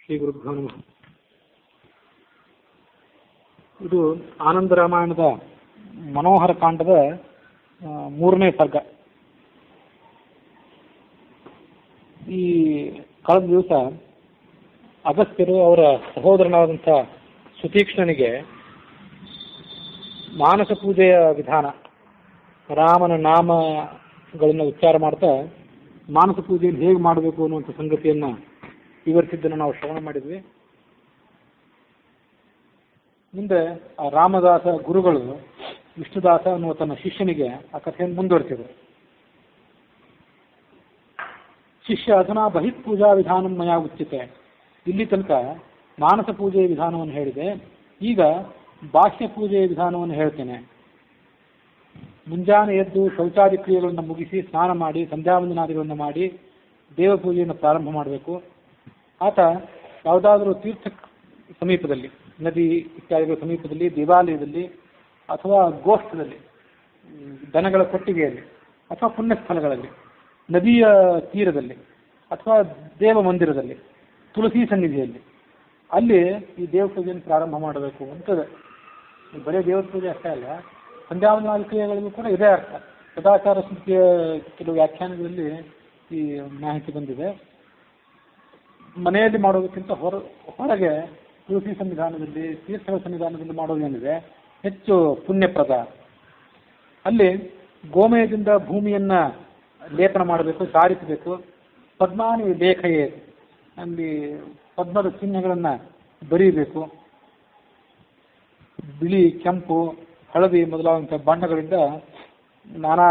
ಶ್ರೀ ಗುರುಭ್ಯೋ ನಮಃ. ಇದು ಆನಂದ ರಾಮಾಯಣದ ಮನೋಹರ ಕಾಂಡದ 3ನೇ ಸರ್ಗ. ಈ ಕಳೆದ ದಿವಸ ಅಗಸ್ತ್ಯರು ಅವರ ಸಹೋದರನಾದಂಥ ಸುತೀಕ್ಷ್ಣನಿಗೆ ಮಾನಸ ಪೂಜೆಯ ವಿಧಾನ, ರಾಮನ ನಾಮಗಳನ್ನು ಉಚ್ಚಾರ ಮಾಡ್ತಾ ಮಾನಸ ಪೂಜೆಯನ್ನು ಹೇಗೆ ಮಾಡಬೇಕು ಅನ್ನುವಂಥ ಸಂಗತಿಯನ್ನು ವಿವರಿಸಿದ್ದನ್ನು ನಾವು ಶ್ರವಣ ಮಾಡಿದ್ವಿ. ಮುಂದೆ ಆ ರಾಮದಾಸ ಗುರುಗಳು ವಿಷ್ಣುದಾಸ ಅನ್ನುವ ತನ್ನ ಶಿಷ್ಯನಿಗೆ ಆ ಕಥೆಯನ್ನು ಮುಂದುವರಿಸಿದರು. ಶಿಷ್ಯ ಅಧುನಾ ಬಹಿತ್ ಪೂಜಾ ವಿಧಾನ ಮಯಾ ಉಚ್ಯತೆ. ಇಲ್ಲಿ ತನಕ ಮಾನಸ ಪೂಜೆಯ ವಿಧಾನವನ್ನು ಹೇಳಿದೆ, ಈಗ ಬಾಹ್ಯ ಪೂಜೆಯ ವಿಧಾನವನ್ನು ಹೇಳ್ತೇನೆ. ಮುಂಜಾನೆ ಎದ್ದು ಶೌಚಾದಿ ಕ್ರಿಯೆಗಳನ್ನು ಮುಗಿಸಿ ಸ್ನಾನ ಮಾಡಿ ಸಂಧ್ಯಾವಂದನಾದಿಗಳನ್ನು ಮಾಡಿ ದೇವ ಪೂಜೆಯನ್ನು ಪ್ರಾರಂಭ ಮಾಡಬೇಕು. ಆತ ಯಾವುದಾದರೂ ತೀರ್ಥ ಸಮೀಪದಲ್ಲಿ, ನದಿ ಇತ್ಯಾದಿಗಳ ಸಮೀಪದಲ್ಲಿ, ದೇವಾಲಯದಲ್ಲಿ ಅಥವಾ ಗೋಷ್ಠದಲ್ಲಿ, ದನಗಳ ಕೊಟ್ಟಿಗೆಯಲ್ಲಿ ಅಥವಾ ಪುಣ್ಯಸ್ಥಳಗಳಲ್ಲಿ, ನದಿಯ ತೀರದಲ್ಲಿ ಅಥವಾ ದೇವ ಮಂದಿರದಲ್ಲಿ, ತುಳಸಿ ಸನ್ನಿಧಿಯಲ್ಲಿ ಅಲ್ಲಿ ಈ ದೇವ ಪೂಜೆಯನ್ನು ಪ್ರಾರಂಭ ಮಾಡಬೇಕು ಅಂತದೆ. ಬರೀ ದೇವ ಪೂಜೆ ಅಷ್ಟೇ ಅಲ್ಲ, ಸಂಧ್ಯಾವಂದನಾದಿ ಕ್ರಿಯೆಗಳಿಗೂ ಕೂಡ ಇದೇ ಅರ್ಥ. ಸದಾಚಾರ ಸ್ಮೃತಿಯ ಕೆಲವು ವ್ಯಾಖ್ಯಾನಗಳಲ್ಲಿ ಈ ಮಾಹಿತಿ ಬಂದಿದೆ. ಮನೆಯಲ್ಲಿ ಮಾಡೋದಕ್ಕಿಂತ ಹೊರಗೆ ತುಳಸಿ ಸನ್ನಿಧಾನದಲ್ಲಿ, ತೀರ್ಥಗಳ ಸನ್ನಿಧಾನದಲ್ಲಿ ಮಾಡೋದೇನಿದೆ ಹೆಚ್ಚು ಪುಣ್ಯಪ್ರದ. ಅಲ್ಲಿ ಗೋಮಯದಿಂದ ಭೂಮಿಯನ್ನ ಲೇಪನ ಮಾಡಬೇಕು, ಸಾರಿಸಬೇಕು. ಪದ್ಮಾನಿ ಲೇಖಯೇ, ಅಲ್ಲಿ ಪದ್ಮದ ಚಿಹ್ನೆಗಳನ್ನು ಬರೀಬೇಕು. ಬಿಳಿ, ಕೆಂಪು, ಹಳದಿ ಮೊದಲಾದಂಥ ಬಣ್ಣಗಳಿಂದ ನಾನಾ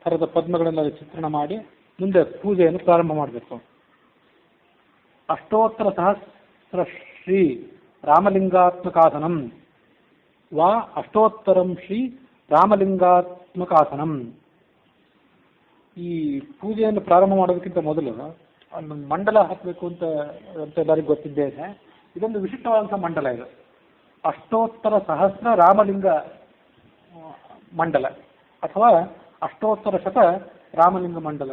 ಥರದ ಪದ್ಮಗಳೆಲ್ಲ ಚಿತ್ರಣ ಮಾಡಿ ಮುಂದೆ ಪೂಜೆಯನ್ನು ಪ್ರಾರಂಭ ಮಾಡಬೇಕು. ಅಷ್ಟೋತ್ತರ ಸಹಸ್ರ ಶ್ರೀ ರಾಮಲಿಂಗಾತ್ಮಕಾಸನಂ ವಾ ಅಷ್ಟೋತ್ತರಂ ಶ್ರೀ ರಾಮಲಿಂಗಾತ್ಮಕಾಸನಂ. ಈ ಪೂಜೆಯನ್ನು ಪ್ರಾರಂಭ ಮಾಡೋದಕ್ಕಿಂತ ಮೊದಲು ಒಂದು ಮಂಡಲ ಹಾಕಬೇಕು ಅಂತ ಎಲ್ಲರಿಗೂ ಗೊತ್ತಿದ್ದೇ ಇದೆ. ಇದೊಂದು ವಿಶಿಷ್ಟವಾದಂಥ ಮಂಡಲ. ಇದು ಅಷ್ಟೋತ್ತರ ಸಹಸ್ರ ರಾಮಲಿಂಗ ಮಂಡಲ ಅಥವಾ ಅಷ್ಟೋತ್ತರ ಶತ ರಾಮಲಿಂಗ ಮಂಡಲ.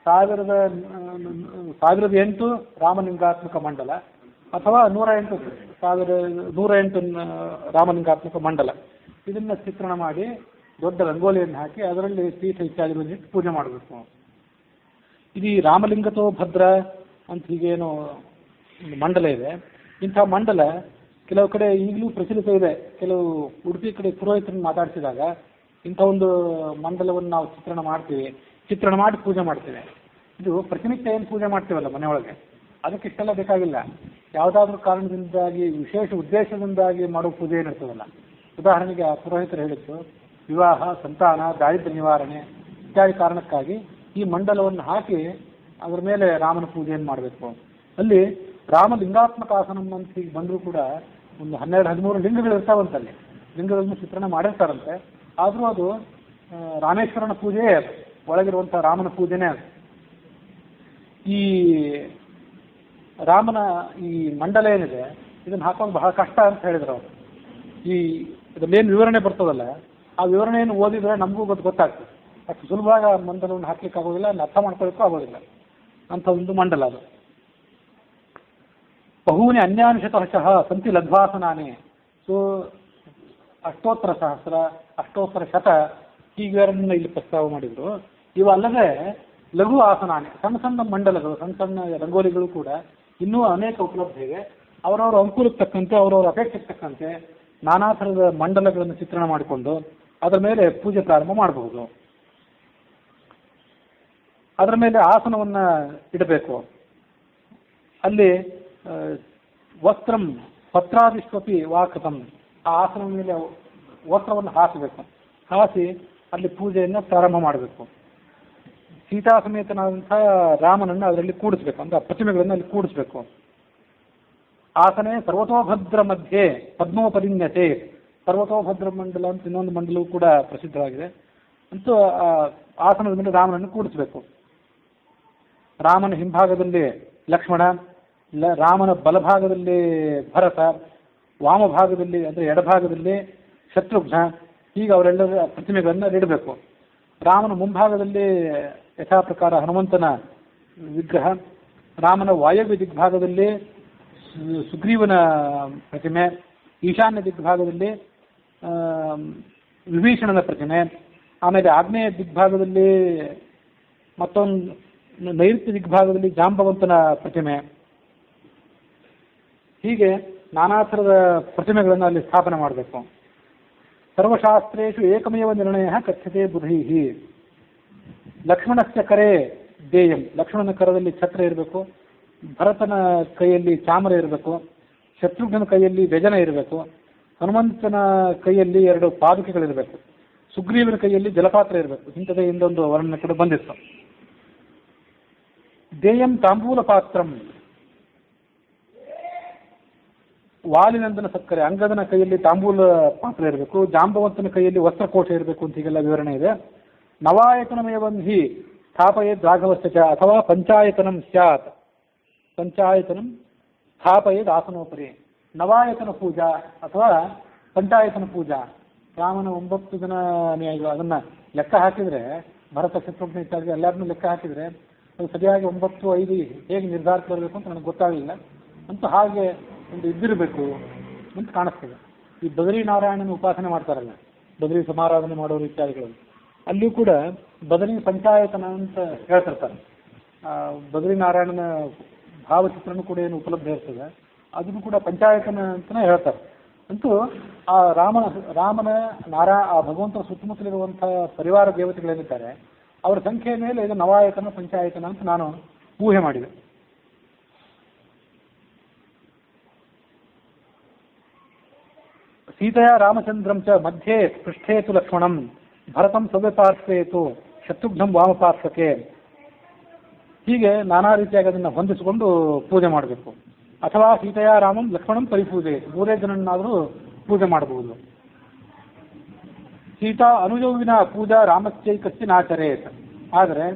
1008 ರಾಮಲಿಂಗಾತ್ಮಕ ಮಂಡಲ ಅಥವಾ 108 ರಾಮಲಿಂಗಾತ್ಮಕ ಮಂಡಲ. ಇದನ್ನ ಚಿತ್ರಣ ಮಾಡಿ ದೊಡ್ಡ ರಂಗೋಲಿಯನ್ನು ಹಾಕಿ ಅದರಲ್ಲಿ ಪೀಠ ಇತ್ಯಾದಿಗಳನ್ನು ಇಟ್ಟು ಪೂಜೆ ಮಾಡಬೇಕು. ಇದು ರಾಮಲಿಂಗತೋ ಭದ್ರ ಅಂತ ಹೀಗೇನೋ ಒಂದು ಮಂಡಲ ಇದೆ. ಇಂಥ ಮಂಡಲ ಕೆಲವು ಕಡೆ ಈಗಲೂ ಪ್ರಚಲಿತ ಇದೆ. ಕೆಲವು ಉಡುಪಿ ಕಡೆ ಪುರೋಹಿತರನ್ನು ಮಾತಾಡಿಸಿದಾಗ ಇಂಥ ಒಂದು ಮಂಡಲವನ್ನು ನಾವು ಚಿತ್ರಣ ಮಾಡ್ತೀವಿ, ಚಿತ್ರಣ ಮಾಡಿ ಪೂಜೆ ಮಾಡ್ತೇವೆ. ಇದು ಪ್ರತಿನಿತ್ಯ ಏನು ಪೂಜೆ ಮಾಡ್ತೀವಲ್ಲ ಮನೆಯೊಳಗೆ, ಅದಕ್ಕಿಷ್ಟೆಲ್ಲ ಬೇಕಾಗಿಲ್ಲ. ಯಾವುದಾದ್ರೂ ಕಾರಣದಿಂದಾಗಿ, ವಿಶೇಷ ಉದ್ದೇಶದಿಂದಾಗಿ ಮಾಡೋ ಪೂಜೆ ಏನಿರ್ತದಲ್ಲ. ಉದಾಹರಣೆಗೆ ಆ ಪುರೋಹಿತರು ಹೇಳಿದ್ದು ವಿವಾಹ, ಸಂತಾನ, ದಾರಿದ್ರ್ಯ ನಿವಾರಣೆ ಇತ್ಯಾದಿ ಕಾರಣಕ್ಕಾಗಿ ಈ ಮಂಡಲವನ್ನು ಹಾಕಿ ಅದರ ಮೇಲೆ ರಾಮನ ಪೂಜೆಯನ್ನು ಮಾಡಬೇಕು. ಅಲ್ಲಿ ರಾಮಲಿಂಗಾತ್ಮಕ ಆಸನಂ ಅಂತ ಹೀಗೆ ಬಂದರೂ ಕೂಡ ಒಂದು 12-13 ಲಿಂಗಗಳು ಇರ್ತಾವಂತಲ್ಲಿ. ಲಿಂಗಗಳನ್ನು ಚಿತ್ರಣ ಮಾಡಿರ್ತಾರಂತೆ. ಆದರೂ ಅದು ರಾಮೇಶ್ವರನ ಪೂಜೆಯೇ ಅದು, ಒಳಗಿರುವಂಥ ರಾಮನ ಪೂಜೆನೇ ಅದು. ಈ ರಾಮನ ಈ ಮಂಡಲ ಏನಿದೆ ಇದನ್ನು ಹಾಕೋದು ಬಹಳ ಕಷ್ಟ ಅಂತ ಹೇಳಿದ್ರು ಅವರು. ಈ ಇದರಲ್ಲೇನು ವಿವರಣೆ ಬರ್ತದಲ್ಲ, ಆ ವಿವರಣೆಯನ್ನು ಓದಿದ್ರೆ ನಮಗೂ ಗೊತ್ತಾಗ್ತದೆ. ಅಷ್ಟು ಸುಲಭವಾಗಿ ಆ ಮಂಡಲವನ್ನು ಹಾಕ್ಲಿಕ್ಕೆ ಆಗೋದಿಲ್ಲ, ಅಲ್ಲಿ ಅರ್ಥ ಮಾಡ್ಕೊಳ್ಳಿಕ್ಕೂ ಆಗೋದಿಲ್ಲ. ಅಂಥ ಒಂದು ಮಂಡಲ ಅದು. ಬಹೂನಿ ಅನ್ಯಾನುಷತಃ ಸಂತಿ ಲಘ್ವಾಸನಾನೇ. ಸೊ ಅಷ್ಟೋತ್ತರ ಸಹಸ್ರ, ಅಷ್ಟೋತ್ತರ ಶತ ಹೀಗೆರಡನ್ನ ಇಲ್ಲಿ ಪ್ರಸ್ತಾವ ಮಾಡಿದ್ರು. ಇವಲ್ಲದೆ ಲಘು ಆಸನಾನೆ, ಸಣ್ಣ ಸಣ್ಣ ಮಂಡಲಗಳು, ಸಣ್ಣ ಸಣ್ಣ ರಂಗೋಲಿಗಳು ಕೂಡ ಇನ್ನೂ ಅನೇಕ ಉಪಲಬ್ಧ ಇವೆ. ಅವರವರ ಅನುಕೂಲಕ್ಕೆ ತಕ್ಕಂತೆ, ಅವರವರ ಅಪೇಕ್ಷೆಗೆ ತಕ್ಕಂತೆ ನಾನಾ ಥರದ ಮಂಡಲಗಳನ್ನು ಚಿತ್ರಣ ಮಾಡಿಕೊಂಡು ಅದರ ಮೇಲೆ ಪೂಜೆ ಪ್ರಾರಂಭ ಮಾಡಬಹುದು. ಅದರ ಮೇಲೆ ಆಸನವನ್ನು ಇಡಬೇಕು. ಅಲ್ಲಿ ವಸ್ತ್ರಂ ಪತ್ರಾದಿಷ್ವಪಿ ವಾಕೃತಂ, ಆ ಆಸನದ ಮೇಲೆ ವಸ್ತ್ರವನ್ನು ಹಾಕಬೇಕು. ಹಾಸಿ ಅಲ್ಲಿ ಪೂಜೆಯನ್ನು ಪ್ರಾರಂಭ ಮಾಡಬೇಕು. ಸೀತಾ ಸಮೇತನಾದಂಥ ರಾಮನನ್ನು ಅದರಲ್ಲಿ ಕೂಡಿಸ್ಬೇಕು, ಅಂತ ಪ್ರತಿಮೆಗಳನ್ನು ಅಲ್ಲಿ ಕೂಡಿಸ್ಬೇಕು. ಆಸನೆ ಸರ್ವತೋಭದ್ರ ಮಧ್ಯೆ ಪದ್ಮೋಪರಿಣ್ಯತೆ. ಸರ್ವತೋಭದ್ರ ಮಂಡಲ ಅಂತ ಇನ್ನೊಂದು ಮಂಡಲವೂ ಕೂಡ ಪ್ರಸಿದ್ಧವಾಗಿದೆ. ಅಂತೂ ಆ ಆಸನದ ಮೇಲೆ ರಾಮನನ್ನು ಕೂಡಿಸ್ಬೇಕು. ರಾಮನ ಹಿಂಭಾಗದಲ್ಲಿ ಲಕ್ಷ್ಮಣ, ರಾಮನ ಬಲಭಾಗದಲ್ಲಿ ಭರತ, ವಾಮಭಾಗದಲ್ಲಿ ಅಂದರೆ ಎಡಭಾಗದಲ್ಲಿ ಶತ್ರುಘ್ನ, ಹೀಗೆ ಅವರೆಲ್ಲರ ಪ್ರತಿಮೆಗಳನ್ನು ಇಡಬೇಕು. ರಾಮನ ಮುಂಭಾಗದಲ್ಲಿ ಯಥಾ ಪ್ರಕಾರ ಹನುಮಂತನ ವಿಗ್ರಹ, ರಾಮನ ವಾಯವ್ಯ ದಿಗ್ಭಾಗದಲ್ಲಿ ಸುಗ್ರೀವನ ಪ್ರತಿಮೆ, ಈಶಾನ್ಯ ದಿಗ್ಭಾಗದಲ್ಲಿ ವಿಭೀಷಣನ ಪ್ರತಿಮೆ, ಆಮೇಲೆ ಆಗ್ನೇಯ ದಿಗ್ಭಾಗದಲ್ಲಿ ಮತ್ತೊಂದು ನೈಋತ್ಯ ದಿಗ್ಭಾಗದಲ್ಲಿ ಜಾಂಬವಂತನ ಪ್ರತಿಮೆ. ಹೀಗೆ ನಾನಾ ಥರದ ಪ್ರತಿಮೆಗಳನ್ನು ಅಲ್ಲಿ ಸ್ಥಾಪನೆ ಮಾಡಬೇಕು. ಸರ್ವಶಾಸ್ತ್ರೇಷು ಏಕಮೇವ ನಿರ್ಣಯ ಕಥ್ಯತೆ ಬುಧೈಹಿ. ಲಕ್ಷ್ಮಣಸ್ಯ ಕರೆ ದೇಯಂ, ಲಕ್ಷ್ಮಣನ ಕರದಲ್ಲಿ ಛತ್ರ ಇರಬೇಕು, ಭರತನ ಕೈಯಲ್ಲಿ ಚಾಮರ ಇರಬೇಕು, ಶತ್ರುಘ್ನನ ಕೈಯಲ್ಲಿ ವ್ಯಜನ ಇರಬೇಕು, ಹನುಮಂತನ ಕೈಯಲ್ಲಿ 2 ಪಾದುಕೆಗಳಿರಬೇಕು, ಸುಗ್ರೀವನ ಕೈಯಲ್ಲಿ ಜಲಪಾತ್ರ ಇರಬೇಕು. ಇಂಥದೇ ಇಂದೊಂದು ವರ್ಣನೆ ಕೂಡ ಬಂದಿತ್ತು. ದೇಯಂ ತಾಂಬೂಲ ಪಾತ್ರಂ, ವಾಲಿನಂದನ ಸಕ್ಕರೆ, ಅಂಗದನ ಕೈಯಲ್ಲಿ ತಾಂಬೂಲ ಪಾತ್ರ ಇರಬೇಕು, ಜಾಂಬವಂತನ ಕೈಯಲ್ಲಿ ವಸ್ತ್ರಕೋಶ ಇರಬೇಕು ಅಂತ ಹೀಗೆಲ್ಲ ವಿವರಣೆ ಇದೆ. ನವಾಯತನಮೇವಂ ಹಿ ಸ್ಥಾಪಯೇದ್ ರಾಘವಸ್ಯ ಚ ಅಥವಾ ಪಂಚಾಯತನಂ ಸ್ಯಾತ್, ಪಂಚಾಯತನಂ ಸ್ಥಾಪಯೇದ್ ಆಸನೋಪರಿ. ನವಾಯತನ ಪೂಜಾ ಅಥವಾ ಪಂಚಾಯತನ ಪೂಜಾ, ರಾಮನ 9 ಜನ ಅನುಯಾಯಿಗಳು ಅದನ್ನ ಲೆಕ್ಕ ಹಾಕಿದ್ರೆ, ಭರತ ಶತ್ರುಘ್ನ ಇತ್ಯಾದಿ ಎಲ್ಲರನ್ನೂ ಲೆಕ್ಕ ಹಾಕಿದ್ರೆ ಅದು ಸರಿಯಾಗಿ 9, 5 ಹೇಗೆ ನಿರ್ಧಾರಕ್ಕೆ ಬರಬೇಕು ಅಂತ ನನಗೆ ಗೊತ್ತಾಗಲಿಲ್ಲ. ಅಂತೂ ಹಾಗೆ ಒಂದು ಇದ್ದಿರಬೇಕು ಅಂತ ಕಾಣಿಸ್ತದೆ. ಈ ಬದರಿ ನಾರಾಯಣನ ಉಪಾಸನೆ ಮಾಡ್ತಾರಲ್ಲ, ಬದರಿ ಸಮಾರಾಧನೆ ಮಾಡೋರು ಇತ್ಯಾದಿಗಳು, ಅಲ್ಲಿಯೂ ಕೂಡ ಬದರಿ ಪಂಚಾಯತನ ಅಂತ ಹೇಳ್ತಿರ್ತಾರೆ. ಬದರಿ ನಾರಾಯಣನ ಭಾವಚಿತ್ರನೂ ಕೂಡ ಏನು ಉಪಲಬ್ಧ ಇರ್ತದೆ, ಅದನ್ನು ಕೂಡ ಪಂಚಾಯತನ ಅಂತಲೇ ಹೇಳ್ತಾರೆ. ಅಂತೂ ಆ ರಾಮನ ಆ ಭಗವಂತನ ಸುತ್ತಮುತ್ತಲಿರುವಂಥ ಪರಿವಾರ ದೇವತೆಗಳೇನಿದ್ದಾರೆ ಅವರ ಸಂಖ್ಯೆಯ ಮೇಲೆ ಇದು ನವಾಯತನ ಪಂಚಾಯತನ ಅಂತ ನಾನು ಊಹೆ ಮಾಡಿದೆ. ಸೀತೆಯ ರಾಮಚಂದ್ರಂ ಚ ಮಧ್ಯೆ ಪೃಷ್ಠೇತು ಲಕ್ಷ್ಮಣಂ, ಭರತಂ ಸವ್ಯಪಾರ್ಶ್ವೇತು, ಶತ್ರುಘ್ನಂ ವಾಮಪಾರ್ಶ್ವಕ್ಕೆ. ಹೀಗೆ ನಾನಾ ರೀತಿಯಾಗಿ ಅದನ್ನು ಹೊಂದಿಸಿಕೊಂಡು ಪೂಜೆ ಮಾಡಬೇಕು. ಅಥವಾ ಸೀತೆಯ ರಾಮಂ ಲಕ್ಷ್ಮಣಂ ಪರಿಪೂಜೆ, 3 ಜನನ್ನಾದರೂ ಪೂಜೆ ಮಾಡಬಹುದು. ಸೀತಾ ಅನುಜವಿನ ಪೂಜಾ ರಾಮಸ್ಯೈಕಸ್ಯ ನಾಚರೇತ್. ಆದರೆ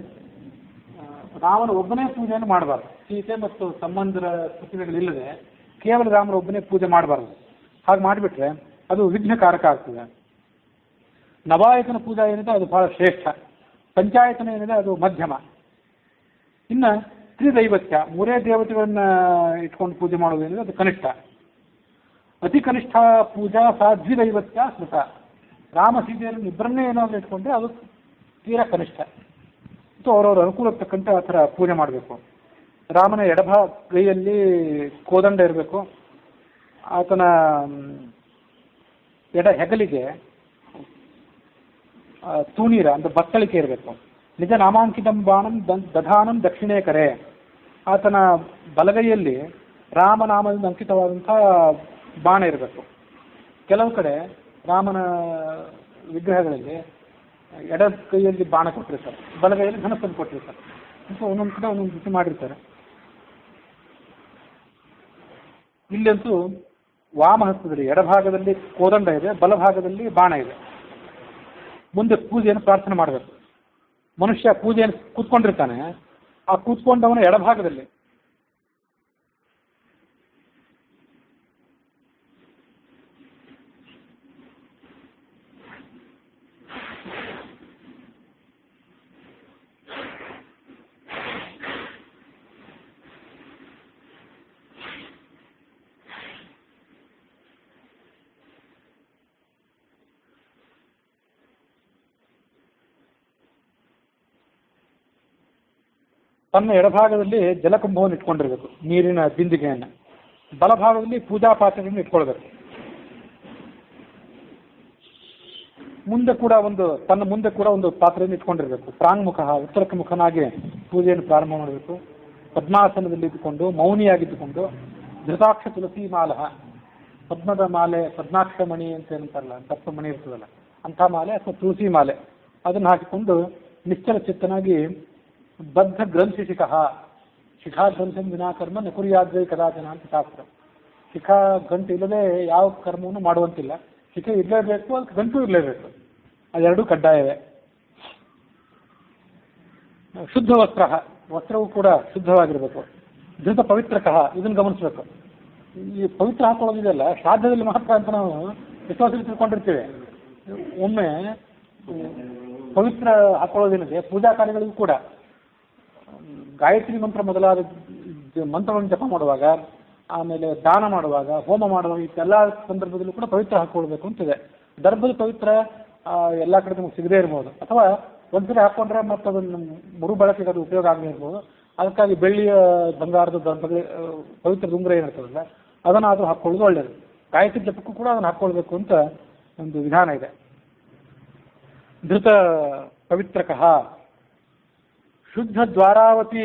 ರಾಮನ ಒಬ್ಬನೇ ಪೂಜೆಯನ್ನು ಮಾಡಬಾರ್ದು. ಸೀತೆ ಮತ್ತು ಸಂಬಂಧರ ಪ್ರತಿಮೆಗಳಿಲ್ಲದೆ ಕೇವಲ ರಾಮನ ಒಬ್ಬನೇ ಪೂಜೆ ಮಾಡಬಾರ್ದು. ಹಾಗೆ ಮಾಡಿಬಿಟ್ರೆ ಅದು ವಿಘ್ನಕಾರಕ ಆಗ್ತದೆ. ನವಾಯತನ ಪೂಜಾ ಏನಿದೆ ಅದು ಬಹಳ ಶ್ರೇಷ್ಠ, ಪಂಚಾಯತನ ಏನಿದೆ ಅದು ಮಧ್ಯಮ. ಇನ್ನು ತ್ರಿದೈವತ್ಯ, 3 ದೇವತೆಗಳನ್ನ ಇಟ್ಕೊಂಡು ಪೂಜೆ ಮಾಡೋದೇನಿದೆ ಅದು ಕನಿಷ್ಠ. ಅತಿ ಕನಿಷ್ಠ ಪೂಜಾ ಸಾ ದ್ವಿದೈವತ್ಯ ಸ್ಮೃತ. ರಾಮ ಸೀತೆಯನ್ನು ಇಬ್ಬರನ್ನೇ ಏನಾದರೂ ಇಟ್ಕೊಂಡ್ರೆ ಅದು ತೀರಾ ಕನಿಷ್ಠ. ಸೊ ಅವರವರ ಅನುಕೂಲಕ್ಕೆ ತಕ್ಕಂತೆ ಆ ಥರ ಪೂಜೆ ಮಾಡಬೇಕು. ರಾಮನ ಕೈಯಲ್ಲಿ ಕೋದಂಡ ಇರಬೇಕು, ಆತನ ಎಡ ಹೆಗಲಿಗೆ ತೂಣೀರ ಅಂದ್ರೆ ಬತ್ತಳಿಕೆ ಇರಬೇಕು. ನಿಜ ನಾಮಾಂಕಿತಂ ಬಾಣಂ ದಧಾನಂ ದಕ್ಷಿಣೇ ಕರೆ. ಆತನ ಬಲಗೈಯಲ್ಲಿ ರಾಮನಾಮದಿಂದ ಅಂಕಿತವಾದಂಥ ಬಾಣ ಇರಬೇಕು. ಕೆಲವು ಕಡೆ ರಾಮನ ವಿಗ್ರಹಗಳಲ್ಲಿ ಎಡ ಕೈಯಲ್ಲಿ ಬಾಣ ಕೊಟ್ಟಿರ್ತಾರೆ, ಬಲಗೈಯಲ್ಲಿ ಧನಸ್ಸನ್ನು ಕೊಟ್ಟಿರ್ತಾರೆ. ಒಂದೊಂದು ಕಡೆ ಒಂದೊಂದು ರೀತಿ ಮಾಡಿರ್ತಾರೆ. ಇಲ್ಲಂತೂ ವಾಮಹಸ್ತದಲ್ಲಿ ಎಡಭಾಗದಲ್ಲಿ ಕೋದಂಡ ಇದೆ, ಬಲಭಾಗದಲ್ಲಿ ಬಾಣ ಇದೆ. ಮುಂದೆ ಪೂಜೆಯನ್ನು ಪ್ರಾರ್ಥನೆ ಮಾಡಬೇಕು. ಮನುಷ್ಯ ಪೂಜೆಯನ್ನು ಕೂತ್ಕೊಂಡಿರ್ತಾನೆ, ಆ ಕೂತ್ಕೊಂಡವನ ಎಡಭಾಗದಲ್ಲಿ ತನ್ನ ಎಡಭಾಗದಲ್ಲಿ ಜಲಕುಂಭವನ್ನು ಇಟ್ಕೊಂಡಿರ್ಬೇಕು, ನೀರಿನ ಬಿಂದಿಗೆಯನ್ನು. ಬಲಭಾಗದಲ್ಲಿ ಪೂಜಾ ಪಾತ್ರೆಗಳನ್ನು ಇಟ್ಕೊಳ್ಬೇಕು. ತನ್ನ ಮುಂದೆ ಕೂಡ ಒಂದು ಪಾತ್ರೆಯನ್ನು ಇಟ್ಕೊಂಡಿರ್ಬೇಕು. ಪ್ರಾಂಗ್ಮುಖ, ಉತ್ತರಕ್ಕೆ ಮುಖನಾಗಿ ಪೂಜೆಯನ್ನು ಪ್ರಾರಂಭ ಮಾಡಬೇಕು. ಪದ್ಮಾಸನದಲ್ಲಿ ಇದ್ದುಕೊಂಡು ಮೌನಿಯಾಗಿದ್ದುಕೊಂಡು ಧೃತಾಕ್ಷ ತುಳಸಿ ಮಾಲ, ಪದ್ಮದ ಮಾಲೆ, ಪದ್ಮಾಕ್ಷ ಮಣಿ ಅಂತ ಏನಂತಾರಲ್ಲ, ದಪ್ಪ ಮಣಿ ಇರ್ತದಲ್ಲ ಅಂಥ ಮಾಲೆ ಅಥವಾ ತುಳಸಿ ಮಾಲೆ ಅದನ್ನು ಹಾಕಿಕೊಂಡು ನಿಶ್ಚಲ ಚಿತ್ತನಾಗಿ ಬದ್ಧ ಗ್ರಂಥಿ ಶಿಖಾಗ್ರಂಥಂ ವಿನಾಕರ್ಮ ನಕುರ್ಯಾದ್ವೈ ಕದಾಚನ ಅಂತ ಶಾಸ್ತ್ರ. ಶಿಖಾ ಗಂಟು ಇಲ್ಲದೆ ಯಾವ ಕರ್ಮವನ್ನು ಮಾಡುವಂತಿಲ್ಲ. ಶಿಖೆ ಇರಲೇಬೇಕು, ಅದಕ್ಕೆ ಗಂಟು ಇರಲೇಬೇಕು, ಅದೆರಡೂ ಕಡ್ಡಾಯವೇ. ಶುದ್ಧ ವಸ್ತ್ರವೂ ಕೂಡ ಶುದ್ಧವಾಗಿರಬೇಕು. ಧೃತ ಪವಿತ್ರಕಃ, ಇದನ್ನು ಗಮನಿಸಬೇಕು. ಈ ಪವಿತ್ರ ಹಾಕೊಳ್ಳೋದಿದೆಯಲ್ಲ ಶ್ರಾದ್ದದಲ್ಲಿ ಮಹತ್ವ ಅಂತ ನಾವು ವಿಶ್ವಾಸದಲ್ಲಿ ತಿಳ್ಕೊಂಡಿರ್ತೀವಿ. ಒಮ್ಮೆ ಪವಿತ್ರ ಹಾಕೊಳ್ಳೋದೇನಿದೆ ಪೂಜಾ ಕಾರ್ಯಗಳಿಗೂ ಕೂಡ ಗಾಯತ್ರಿ ಮಂತ್ರ ಮೊದಲಾದ ಮಂತ್ರಗಳನ್ನು ಜಪ ಮಾಡುವಾಗ, ಆಮೇಲೆ ದಾನ ಮಾಡುವಾಗ, ಹೋಮ ಮಾಡುವಾಗ, ಇಷ್ಟೆಲ್ಲ ಸಂದರ್ಭದಲ್ಲೂ ಕೂಡ ಪವಿತ್ರ ಹಾಕ್ಕೊಳ್ಬೇಕು ಅಂತಿದೆ. ದರ್ಭದ ಪವಿತ್ರ ಎಲ್ಲ ಕಡೆ ನಮ್ಗೆ ಸಿಗದೇ ಇರ್ಬೋದು, ಅಥವಾ ಒಂದ್ಸರಿ ಹಾಕ್ಕೊಂಡ್ರೆ ಮತ್ತೆ ಅದನ್ನು ಮರುಬಳಕೆಗೆ ಅದು ಉಪಯೋಗ ಆಗದೇ ಇರ್ಬೋದು. ಅದಕ್ಕಾಗಿ ಬೆಳ್ಳಿಯ ಬಂಗಾರದ ದರ್ಭದ ಪವಿತ್ರ ಉಂಗುರ ಏನಿರ್ತದಲ್ಲ ಅದನ್ನಾದರೂ ಹಾಕ್ಕೊಳ್ಳೋದು ಒಳ್ಳೆಯದು. ಗಾಯತ್ರಿ ಜಪಕ್ಕೂ ಕೂಡ ಅದನ್ನು ಹಾಕ್ಕೊಳ್ಬೇಕು ಅಂತ ಒಂದು ವಿಧಾನ ಇದೆ. ಧೃತ ಪವಿತ್ರಕಃ ಶುದ್ಧ ದ್ವಾರಾವತಿ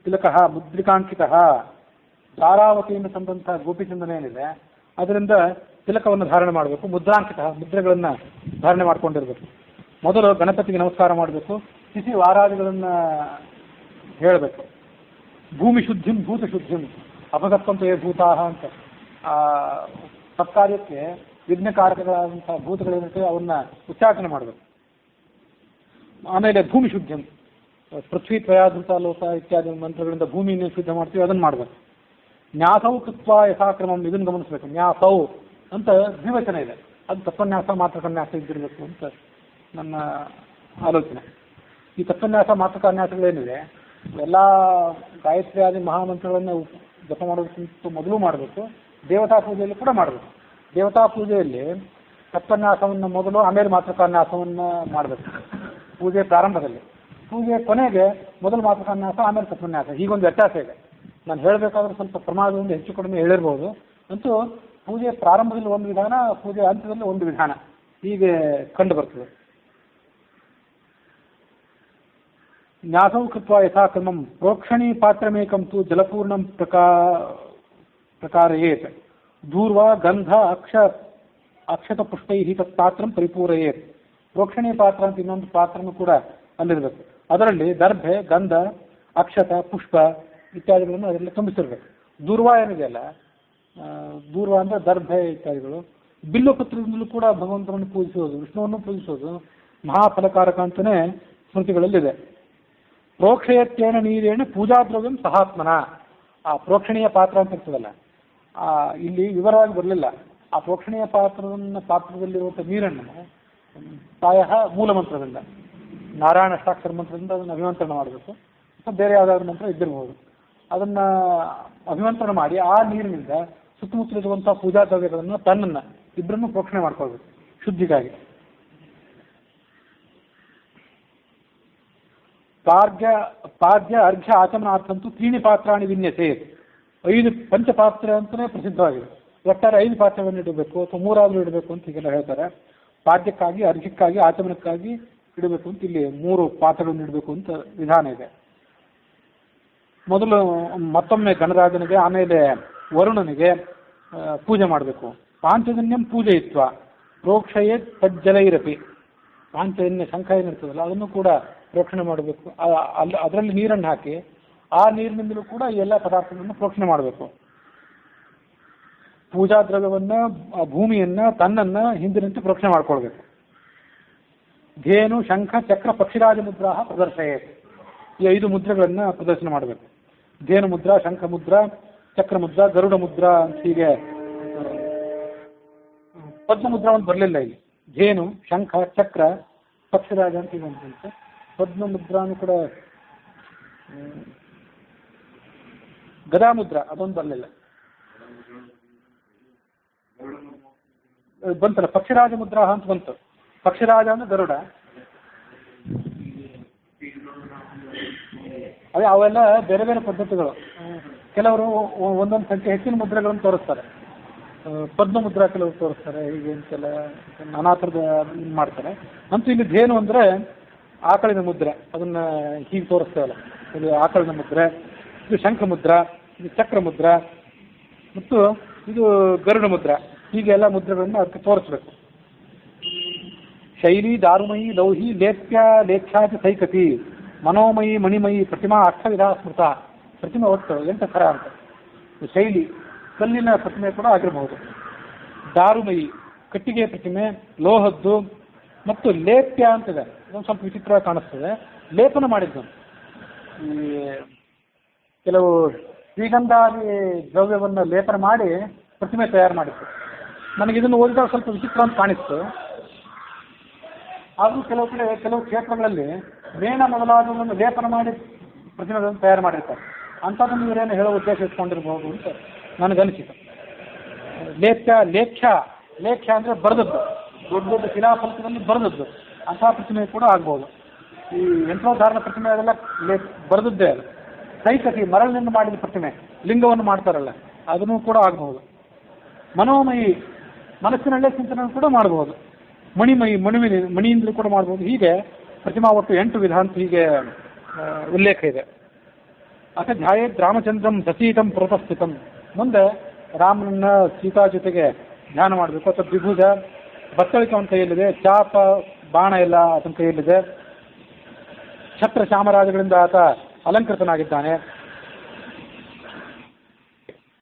ತಿಲಕಃ ಮುದ್ರಿಕಾಂಕಿತಃ. ದ್ವಾರಾವತಿಯಿಂದ ತಂದಂತಹ ಗೋಪಿಚಂದನ ಏನಿದೆ ಅದರಿಂದ ತಿಲಕವನ್ನು ಧಾರಣೆ ಮಾಡಬೇಕು. ಮುದ್ರಾಂಕಿತ ಮುದ್ರೆಗಳನ್ನು ಧಾರಣೆ ಮಾಡ್ಕೊಂಡಿರ್ಬೇಕು. ಮೊದಲು ಗಣಪತಿಗೆ ನಮಸ್ಕಾರ ಮಾಡಬೇಕು. ತಿಥಿ ವಾರಾದಿಗಳನ್ನು ಹೇಳಬೇಕು. ಭೂಮಿ ಶುದ್ಧಿಂ ಭೂತ ಶುದ್ಧಿಂ ಅಪಗತ್ತಂತೆಯೇ ಭೂತಾಹ ಅಂತ ಸತ್ಕಾರ್ಯಕ್ಕೆ ವಿಘ್ನಕಾರಕಗಳಾದಂತಹ ಭೂತಗಳೇನಿರ್ತವೆ ಅವನ್ನ ಉಚ್ಚಾಟನೆ ಮಾಡಬೇಕು. ಆಮೇಲೆ ಭೂಮಿ ಶುದ್ಧಿಂ ಪೃಥ್ವಿ ತ್ರಯಾಧೃತ ಲೋಕ ಇತ್ಯಾದಿ ಮಂತ್ರಗಳಿಂದ ಭೂಮಿಯನ್ನು ಶುದ್ಧ ಮಾಡ್ತೀವಿ, ಅದನ್ನು ಮಾಡಬೇಕು. ನ್ಯಾಸೌ ಕೃತ್ವ ಯಥಾಕ್ರಮಂ ಇದನ್ನು ಗಮನಿಸಬೇಕು. ನ್ಯಾಸೌ ಅಂತ ದ್ವಿವಚನ ಇದೆ, ಅದು ತತ್ವನ್ಯಾಸ ಮಾತೃಕನ್ಯಾಸ ಇದ್ದಿರಬೇಕು ಅಂತ ನನ್ನ ಆಲೋಚನೆ. ಈ ತತ್ವನ್ಯಾಸ ಮಾತೃಕನ್ಯಾಸಗಳೇನಿದೆ ಎಲ್ಲ ಗಾಯತ್ರಿ ಆದಿ ಮಹಾಮಂತ್ರಗಳನ್ನು ಜಪ ಮಾಡೋದಕ್ಕಿಂತ ಮೊದಲು ಮಾಡಬೇಕು. ದೇವತಾ ಪೂಜೆಯಲ್ಲಿ ಕೂಡ ಮಾಡಬೇಕು. ದೇವತಾ ಪೂಜೆಯಲ್ಲಿ ತತ್ವನ್ಯಾಸವನ್ನು ಮೊದಲು, ಆಮೇಲೆ ಮಾತೃಕಾನ್ಯಾಸವನ್ನು ಮಾಡಬೇಕು ಪೂಜೆ ಪ್ರಾರಂಭದಲ್ಲಿ. ಪೂಜೆ ಕೊನೆಗೆ ಮೊದಲು ಮಾತೃಕಾನ್ಯಾಸ, ಆಮೇಲೆ ತತ್ವನ್ಯಾಸ. ಹೀಗೊಂದು ವ್ಯತ್ಯಾಸ ಇದೆ. ನಾನು ಹೇಳಬೇಕಾದ್ರೆ ಸ್ವಲ್ಪ ಪ್ರಮಾದದಿಂದ ಹೆಚ್ಚು ಕಡಿಮೆ ಹೇಳಿರ್ಬೋದು. ಅಂತೂ ಪೂಜೆ ಪ್ರಾರಂಭದಲ್ಲಿ ಒಂದು ವಿಧಾನ, ಪೂಜೆ ಅಂತ್ಯದಲ್ಲಿ ಒಂದು ವಿಧಾನ, ಹೀಗೆ ಕಂಡು ಬರ್ತದೆ. ನ್ಯಾಸೌ ಕೃತ್ವ ಯಥಾಕ್ರಮಂ ಪ್ರೋಕ್ಷಣೀ ಪಾತ್ರಮೇಕಂ ತು ಜಲಪೂರ್ಣಂ ಪ್ರಕಾರಯೇತ್ ದೂರ್ವ ಗಂಧ ಅಕ್ಷತ ಪುಷ್ಟೈ ತತ್ಪಾತ್ರಂ ಪರಿಪೂರಯೇತ್. ಪ್ರೋಕ್ಷಣೀಯ ಪಾತ್ರ ಅಂತ ಇನ್ನೊಂದು ಪಾತ್ರನೂ ಕೂಡ ಅಲ್ಲಿರಬೇಕು. ಅದರಲ್ಲಿ ದರ್ಭೆ, ಗಂಧ, ಅಕ್ಷತ, ಪುಷ್ಪ ಇತ್ಯಾದಿಗಳನ್ನು ಅದರಲ್ಲಿ ತುಂಬಿಸಿರ್ಬೇಕು. ದೂರ್ವ ಏನಿದೆಯಲ್ಲ, ದೂರ್ವ ಅಂದರೆ ದರ್ಭೆ ಇತ್ಯಾದಿಗಳು. ಬಿಲ್ಲುಪತ್ರದಿಂದಲೂ ಕೂಡ ಭಗವಂತನನ್ನು ಪೂಜಿಸೋದು, ವಿಷ್ಣುವನ್ನು ಪೂಜಿಸೋದು ಮಹಾಫಲಕಾರಕ ಅಂತಲೇ ಸ್ಮೃತಿಗಳಲ್ಲಿದೆ. ಪ್ರೋಕ್ಷಯತ್ಯೇನ ನೀರೇಣ ಪೂಜಾದ್ರವ್ಯಂ ಸಹಾತ್ಮನ. ಆ ಪ್ರೋಕ್ಷಣೀಯ ಪಾತ್ರ ಅಂತ ಇರ್ತದಲ್ಲ, ಇಲ್ಲಿ ವಿವರವಾಗಿ ಬರಲಿಲ್ಲ. ಆ ಪ್ರೋಕ್ಷಣೀಯ ಪಾತ್ರದಲ್ಲಿರುವಂಥ ನೀರನ್ನು ಪ್ರಾಯ ಮೂಲ ಮಂತ್ರದಿಂದ, ನಾರಾಯಣ ಅಷ್ಟಾಕ್ಷರ ಮಂತ್ರದಿಂದ ಅದನ್ನು ಅಭಿಮಂತ್ರಣ ಮಾಡಬೇಕು. ಅಥವಾ ಬೇರೆ ಯಾವುದಾದ್ರು ಮಂತ್ರ ಇದ್ದಿರಬಹುದು. ಅದನ್ನು ಅಭಿಮಂತ್ರಣ ಮಾಡಿ ಆ ನೀರಿನಿಂದ ಸುತ್ತಮುತ್ತಲಿರುವಂಥ ಪೂಜಾ ದ್ರವ್ಯಗಳನ್ನು ತನ್ನನ್ನು ಇಬ್ಬರನ್ನು ಪ್ರೋಕ್ಷಣೆ ಮಾಡ್ಕೊಳ್ಬೇಕು ಶುದ್ಧಿಗಾಗಿ. ಪಾದ್ಯ ಅರ್ಘ್ಯ ಆಚಮನಾರ್ಥಂತೂ 3 ಪಾತ್ರಾಣಿ ವಿನ್ಯಸೆ. 5 ಪಂಚಪಾತ್ರ ಅಂತಲೇ ಪ್ರಸಿದ್ಧವಾಗಿದೆ. ಒಟ್ಟಾರೆ 5 ಪಾತ್ರವನ್ನು ಇಡಬೇಕು ಅಥವಾ 3 ಇಡಬೇಕು ಅಂತ ಹೀಗೆಲ್ಲ ಹೇಳ್ತಾರೆ. ಪಾದ್ಯಕ್ಕಾಗಿ, ಅರ್ಘ್ಯಕ್ಕಾಗಿ, ಆಚಮನಕ್ಕಾಗಿ ಇಡಬೇಕು ಅಂತ ಇಲ್ಲಿ 3 ಪಾತ್ರಗಳನ್ನು ಇಡಬೇಕು ಅಂತ ವಿಧಾನ ಇದೆ. ಮೊದಲು ಮತ್ತೊಮ್ಮೆ ಗಣರಾಜನಿಗೆ, ಆಮೇಲೆ ವರುಣನಿಗೆ ಪೂಜೆ ಮಾಡಬೇಕು. ಪಾಂಚಜನ್ಯಂ ಪೂಜಯಿತ್ವ ಪ್ರೋಕ್ಷಯೇ ತಜ್ಜಲೈರಪಿ. ಪಾಂಚಜನ್ಯ ಶಂಖ ಏನಿರ್ತದಲ್ಲ ಅದನ್ನು ಕೂಡ ಪ್ರೋಕ್ಷಣೆ ಮಾಡಬೇಕು. ಅದರಲ್ಲಿ ನೀರನ್ನು ಹಾಕಿ ಆ ನೀರಿನಿಂದಲೂ ಕೂಡ ಎಲ್ಲ ಪದಾರ್ಥಗಳನ್ನು ಪ್ರೋಕ್ಷಣೆ ಮಾಡಬೇಕು. ಪೂಜಾ ದ್ರವ್ಯವನ್ನು, ಭೂಮಿಯನ್ನು, ತನ್ನನ್ನು ಹಿಂದಿನಂತೆ ಪ್ರೋಕ್ಷಣೆ ಮಾಡ್ಕೊಳ್ಬೇಕು. ಧೇನು, ಶಂಖ, ಚಕ್ರ, ಪಕ್ಷಿರಾಜ ಮುದ್ರಾ ಪ್ರದರ್ಶಯೇ. ಈ 5 ಮುದ್ರೆಗಳನ್ನು ಪ್ರದರ್ಶನ ಮಾಡಬೇಕು. ಧೇನು ಮುದ್ರಾ, ಶಂಖ ಮುದ್ರಾ, ಚಕ್ರ ಮುದ್ರಾ, ಗರುಡ ಮುದ್ರಾ ಅಂತ ಹೀಗೆ. ಪದ್ಮ ಮುದ್ರಾ ಒಂದು ಬರಲಿಲ್ಲ ಇಲ್ಲಿ. ಧೇನು, ಶಂಖ, ಚಕ್ರ, ಪಕ್ಷಿರಾಜ ಅಂತ ಈಗ ಅಂತ. ಪದ್ಮ ಮುದ್ರಾನು ಕೂಡ, ಗದಾ ಮುದ್ರಾ ಅದೊಂದು ಬರಲಿಲ್ಲ. ಬಂತಲ್ಲ ಪಕ್ಷಿರಾಜ ಮುದ್ರಾ ಅಂತ ಬಂತು. ಪಕ್ಷಿರಾಜ ಅಂದ್ರೆ ಗರುಡ. ಅದೇ ಅವೆಲ್ಲ ಬೇರೆ ಬೇರೆ ಪದ್ಧತಿಗಳು. ಕೆಲವರು ಒಂದೊಂದು ಸಂಖ್ಯೆ ಹೆಚ್ಚಿನ ಮುದ್ರೆಗಳನ್ನು ತೋರಿಸ್ತಾರೆ. ಪದ್ಮ ಮುದ್ರಾ ಕೆಲವರು ತೋರಿಸ್ತಾರೆ. ಹೀಗೆ ಅಂತೆಲ್ಲ ನಾನಾ ಥರದ ಮಾಡ್ತಾರೆ. ಅಂತೂ ಇಲ್ಲಿ ಧೇನು ಅಂದರೆ ಆಕಳಿನ ಮುದ್ರೆ, ಅದನ್ನು ಹೀಗೆ ತೋರಿಸ್ತೇವಲ್ಲ, ಇದು ಆಕಳಿನ ಮುದ್ರೆ. ಇದು ಶಂಖ ಮುದ್ರಾ, ಇದು ಚಕ್ರ ಮುದ್ರಾ, ಮತ್ತು ಇದು ಗರುಡ ಮುದ್ರಾ. ಹೀಗೆ ಎಲ್ಲ ಮುದ್ರೆಗಳನ್ನು ಅದಕ್ಕೆ ತೋರಿಸ್ಬೇಕು. ಶೈಲಿ, ದಾರುಮಯಿ, ಲೌಹಿ, ಲೇಖ್ಯಾಚ ಸೈಕತಿ, ಮನೋಮಯಿ, ಮಣಿಮಯಿ ಪ್ರತಿಮಾ ಅರ್ಥವಿಧ ಸ್ಮೃತ. ಪ್ರತಿಮೆ ಒಟ್ಟು 8 ಥರ ಅಂತ. ಶೈಲಿ ಕಲ್ಲಿನ ಪ್ರತಿಮೆ ಕೂಡ ಆಗಿರಬಹುದು. ದಾರುಮಯಿ ಕಟ್ಟಿಗೆ ಪ್ರತಿಮೆ, ಲೋಹದ್ದು, ಮತ್ತು ಲೇಪ್ಯ ಅಂತಿದೆ. ಇದೊಂದು ಸ್ವಲ್ಪ ವಿಚಿತ್ರವಾಗಿ ಕಾಣಿಸ್ತದೆ. ಲೇಪನ ಮಾಡಿದ್ದು ಈ ಕೆಲವು ಶ್ರೀಗಂಧಾದಿ ದ್ರವ್ಯವನ್ನು ಲೇಪನ ಮಾಡಿ ಪ್ರತಿಮೆ ತಯಾರು ಮಾಡಿತ್ತು. ನನಗೆ ಇದನ್ನು ಓದಿದಾಗ ಸ್ವಲ್ಪ ವಿಚಿತ್ರ ಅಂತ ಕಾಣಿಸ್ತು. ಆದರೂ ಕೆಲವು ಕಡೆ, ಕೆಲವು ಕ್ಷೇತ್ರಗಳಲ್ಲಿ ಮೇಣ ಮೊದಲಾದವನ್ನು ಲೇಪನ ಮಾಡಿ ಪ್ರತಿಮೆಗಳನ್ನು ತಯಾರು ಮಾಡಿರ್ತಾರೆ. ಅಂಥದ್ದನ್ನು ಇವರೇನು ಹೇಳೋ ಉದ್ದೇಶ ಇಟ್ಕೊಂಡಿರ್ಬೋದು ಅಂತ ನನಗನಿಸಿತು. ಲೇಖ್ಯ ಅಂದರೆ ಬರೆದದ್ದು, ದೊಡ್ಡ ದೊಡ್ಡ ಶಿಲಾಫಲಕದಲ್ಲಿ ಬರೆದದ್ದು ಅಂಥ ಪ್ರತಿಮೆ ಕೂಡ ಆಗ್ಬೋದು. ಈ ಯಂತ್ರೋದ್ಧಾರಣ ಪ್ರತಿಮೆ ಅದೆಲ್ಲ ಬರೆದದ್ದೇ ಅದು. ಸೈಕತಿ ಮರಳಿನಿಂದ ಮಾಡಿದ ಪ್ರತಿಮೆ, ಲಿಂಗವನ್ನು ಮಾಡ್ತಾರಲ್ಲ, ಅದನ್ನು ಕೂಡ ಆಗಬಹುದು. ಮನೋಮಯಿ, ಮನಸ್ಸಿನಲ್ಲೇ ಚಿಂತನೆ ಕೂಡ ಮಾಡಬಹುದು. ಮಣಿಯಿಂದಲೂ ಕೂಡ ಮಾಡಬಹುದು. ಹೀಗೆ ಪ್ರತಿಮಾ ಒಟ್ಟು 8 ವಿಧ ಅಂತ ಹೀಗೆ ಉಲ್ಲೇಖ ಇದೆ. ಅಥ ಧ್ಯಾಯೇತ್ ರಾಮಚಂದ್ರಂ ದಶೀತಂ ಪುರತಸ್ಥಿತಂ. ಮುಂದೆ ರಾಮನನ್ನ ಸೀತಾ ಜೊತೆಗೆ ಧ್ಯಾನ ಮಾಡಬೇಕು. ಅಥವಾ ದ್ವಿಭುಜ ಬತ್ತಳಿಕೆ ಅವನ ಕೈಯಲ್ಲಿದೆ, ಚಾಪ ಬಾಣ ಎಲ್ಲ ಆತನ ಕೈಯಲ್ಲಿದೆ, ಛತ್ರ ಚಾಮರಾಜಗಳಿಂದ ಆತ ಅಲಂಕೃತನಾಗಿದ್ದಾನೆ.